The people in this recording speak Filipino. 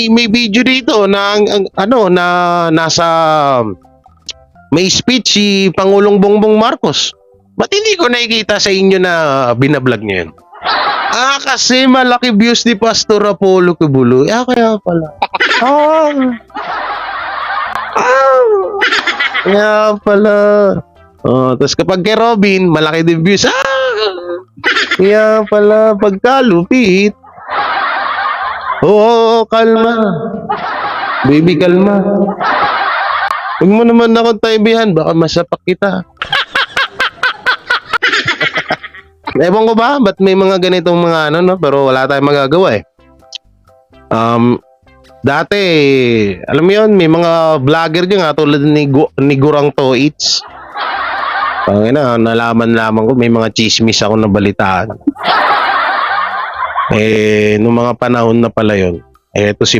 may video dito na ano na nasa may speech si Pangulong Bongbong Marcos. Ba't hindi ko nakikita sa inyo na binablog niyo yun? Kasi malaki views ni Pastor Apollo Kibuloy. Kaya pala. Kaya pala. Tapos kapag kay Robin, malaki din views. Kaya pala, pagkalupit. Kalma. Baby, kalma. Huwag mo naman akong taybihan, baka masapak kita. Ewan ko ba, ba't may mga ganitong mga ano, no? Pero wala tayong magagawa eh. Dati, alam mo yun, may mga vlogger dyan nga tulad ni Gurang Toits. Nalaman ko, may mga chismis ako na balitaan. Nung mga panahon na pala yun, eto si